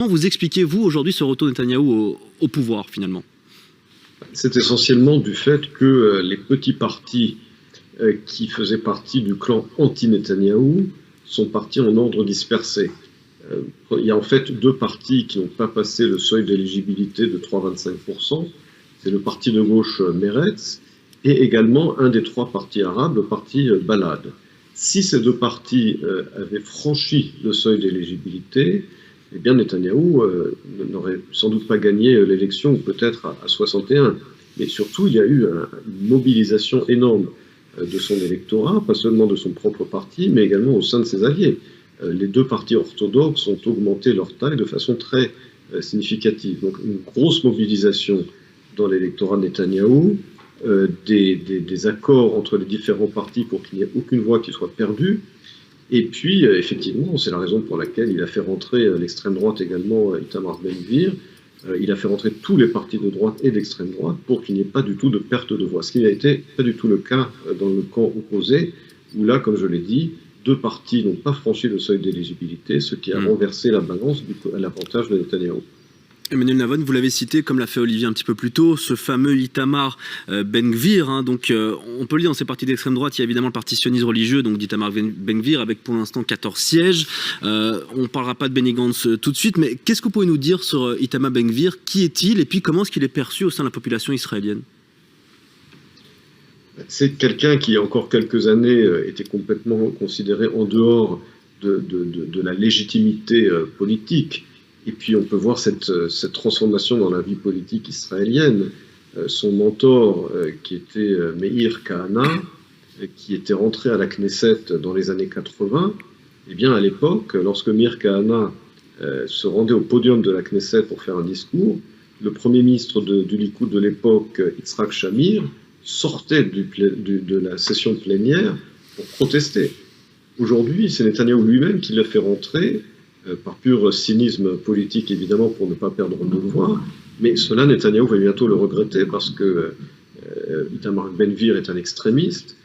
Comment vous expliquez-vous aujourd'hui ce retour de Netanyahou au pouvoir, finalement? C'est essentiellement du fait que les petits partis qui faisaient partie du clan anti-Netanyahou sont partis en ordre dispersé. Il y a en fait deux partis qui n'ont pas passé le seuil d'éligibilité de 3,25%. C'est le parti de gauche Meretz et également un des trois partis arabes, le parti Balad. Si ces deux partis avaient franchi le seuil d'éligibilité, eh bien Netanyahou n'aurait sans doute pas gagné l'élection, ou peut-être à 61. Mais surtout, il y a eu une mobilisation énorme de son électorat, pas seulement de son propre parti, mais également au sein de ses alliés. Les deux partis orthodoxes ont augmenté leur taille de façon très significative. Donc une grosse mobilisation dans l'électorat de Netanyahou, des accords entre les différents partis pour qu'il n'y ait aucune voix qui soit perdue. Et puis, effectivement, c'est la raison pour laquelle il a fait rentrer l'extrême droite également, Itamar Ben-Gvir. Il a fait rentrer tous les partis de droite et d'extrême droite pour qu'il n'y ait pas du tout de perte de voix. Ce qui n'a été pas du tout le cas dans le camp opposé, où là, comme je l'ai dit, deux partis n'ont pas franchi le seuil d'éligibilité, ce qui a renversé la balance à l'avantage de Netanyahou. Emmanuel Navon, vous l'avez cité, comme l'a fait Olivier un petit peu plus tôt, ce fameux Itamar Ben-Gvir. Donc, on peut le dire, dans ces partis d'extrême droite, il y a évidemment le parti sioniste religieux, donc d'Itamar Ben-Gvir, avec pour l'instant 14 sièges. On ne parlera pas de Benny Gantz tout de suite, mais qu'est-ce que vous pouvez nous dire sur Itamar Ben-Gvir? Qui est-il? Et puis, comment est-ce qu'il est perçu au sein de la population israélienne? C'est quelqu'un qui, il y a encore quelques années, était complètement considéré en dehors de la légitimité politique. Et puis on peut voir cette transformation dans la vie politique israélienne. Son mentor, qui était Meir Kahana, qui était rentré à la Knesset dans les années 80, eh bien à l'époque, lorsque Meir Kahana se rendait au podium de la Knesset pour faire un discours, le premier ministre du Likoud de l'époque, Yitzhak Shamir, sortait de la session plénière pour protester. Aujourd'hui, c'est Netanyahou lui-même qui l'a fait rentrer, par pur cynisme politique évidemment, pour ne pas perdre de voix, mais cela Netanyahou va bientôt le regretter parce que Itamar Ben-Gvir est un extrémiste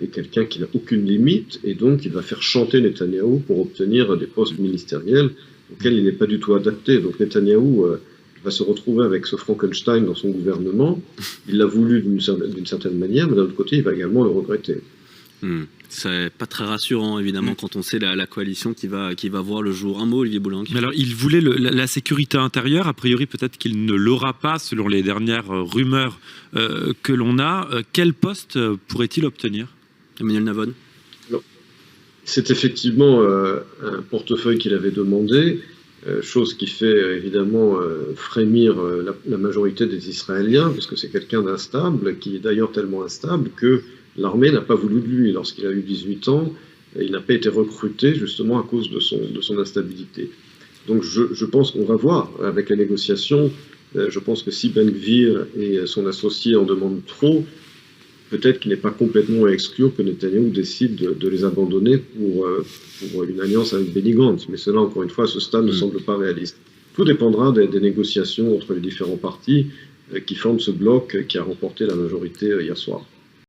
et quelqu'un qui n'a aucune limite, et donc il va faire chanter Netanyahou pour obtenir des postes ministériels auxquels il n'est pas du tout adapté. Donc Netanyahou va se retrouver avec ce Frankenstein dans son gouvernement. Il l'a voulu d'une certaine manière, mais d'un autre côté il va également le regretter. C'est pas très rassurant, évidemment, quand on sait la coalition qui va voir le jour. Un mot, Olivier Boulang. Mais alors, il voulait la sécurité intérieure. A priori, peut-être qu'il ne l'aura pas, selon les dernières rumeurs que l'on a. Quel poste pourrait-il obtenir? Emmanuel Navon. C'est effectivement un portefeuille qu'il avait demandé, chose qui fait évidemment frémir la majorité des Israéliens, parce que c'est quelqu'un d'instable, qui est d'ailleurs tellement instable que l'armée n'a pas voulu de lui. Lorsqu'il a eu 18 ans, il n'a pas été recruté justement à cause de son instabilité. Donc je pense qu'on va voir avec les négociations. Je pense que si Ben-Gvir et son associé en demandent trop, peut-être qu'il n'est pas complètement à exclure que Netanyahou décide de les abandonner pour une alliance avec Benny Gantz. Mais cela, encore une fois, à ce stade, ne semble pas réaliste. Tout dépendra des négociations entre les différents partis qui forment ce bloc qui a remporté la majorité hier soir.